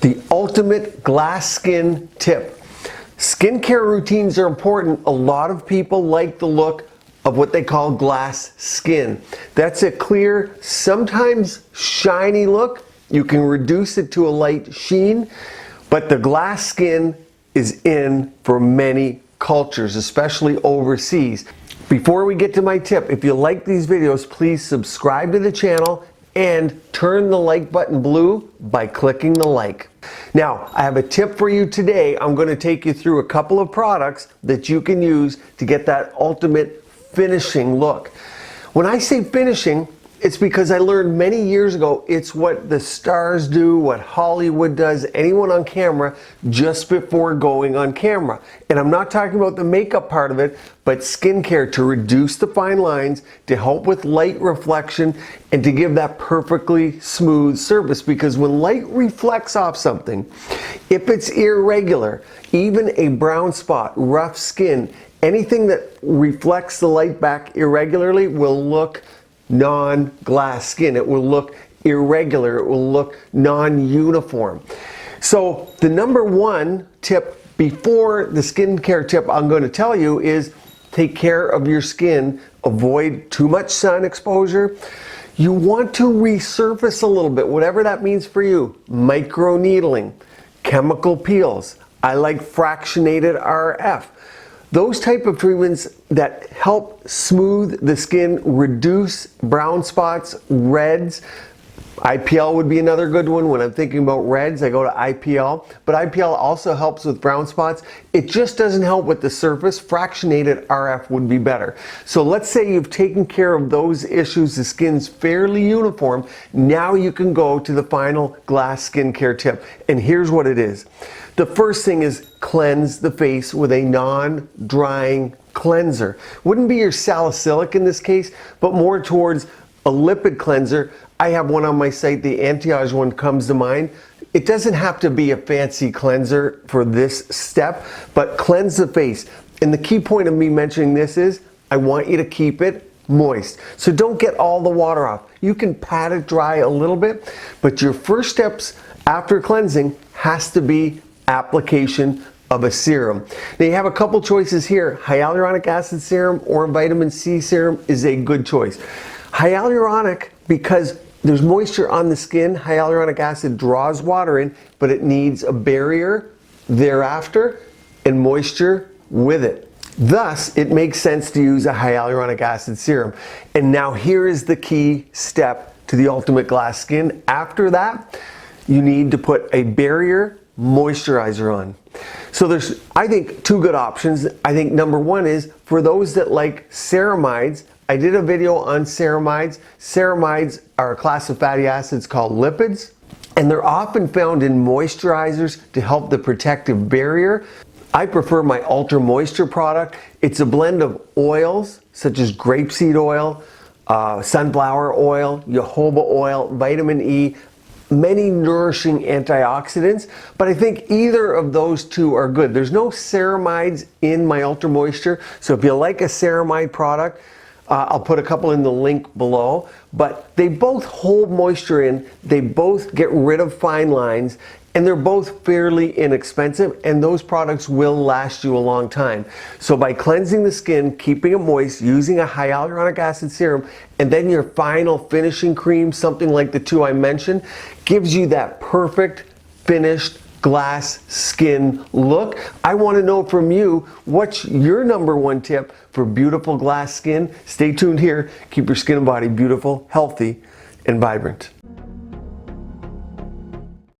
The ultimate glass skin tip. Skincare routines are important. A lot of people like the look of what they call glass skin. That's a clear, sometimes shiny look. You can reduce it to a light sheen, but the glass skin is in for many cultures, especially overseas. Before we get to my tip, if you like these videos, please subscribe to the channel and turn the like button blue by clicking the like. Now, I have a tip for you today. I'm going to take you through a couple of products that you can use to get that ultimate finishing look. When I say finishing, it's because I learned many years ago it's what the stars do, what Hollywood does, anyone on camera just before going on camera. And I'm not talking about the makeup part of it, but skincare to reduce the fine lines, to help with light reflection, and to give that perfectly smooth surface. Because when light reflects off something, if it's irregular, even a brown spot, rough skin, anything that reflects the light back irregularly will look non-glass skin. It will look irregular. It will look non-uniform. So the number one tip before the skincare tip I'm going to tell you is take care of your skin. Avoid too much sun exposure. You want to resurface a little bit, whatever that means for you. Micro needling, chemical peels. I like fractionated RF. Those type of treatments that help smooth the skin, reduce brown spots, reds. IPL would be another good one. When I'm thinking about reds, I go to IPL. But IPL also helps with brown spots. It just doesn't help with the surface. Fractionated RF would be better. So let's say you've taken care of those issues. The skin's fairly uniform. Now you can go to the final glass skincare tip. And here's what it is. The first thing is cleanse the face with a non-drying cleanser. Wouldn't be your salicylic in this case, but more towards a lipid cleanser. I have one on my site, the Anti-Age one comes to mind. It doesn't have to be a fancy cleanser for this step, but cleanse the face. And the key point of me mentioning this is, I want you to keep it moist. So don't get all the water off. You can pat it dry a little bit, but your first steps after cleansing has to be application of a serum. Now you have a couple choices here. Hyaluronic acid serum or vitamin C serum is a good choice. Hyaluronic, because there's moisture on the skin, hyaluronic acid draws water in, but it needs a barrier thereafter and moisture with it. Thus, it makes sense to use a hyaluronic acid serum. And now here is the key step to the ultimate glass skin. After that, you need to put a barrier moisturizer on. So there's, I think, two good options. I think number one is for those that like ceramides. I did a video on ceramides. Ceramides are a class of fatty acids called lipids, and they're often found in moisturizers to help the protective barrier. I prefer my Ultra Moisture product. It's a blend of oils such as grapeseed oil, sunflower oil, jojoba oil, vitamin E, many nourishing antioxidants, but I think either of those two are good. There's no ceramides in my Ultra Moisture, so if you like a ceramide product, I'll put a couple in the link below, but they both hold moisture in, they both get rid of fine lines, and they're both fairly inexpensive, and those products will last you a long time. So by cleansing the skin, keeping it moist, using a hyaluronic acid serum, and then your final finishing cream, something like the two I mentioned, gives you that perfect finished glass skin look. I want to know from you, what's your number one tip for beautiful glass skin? Stay tuned here. Keep your skin and body beautiful, healthy, and vibrant.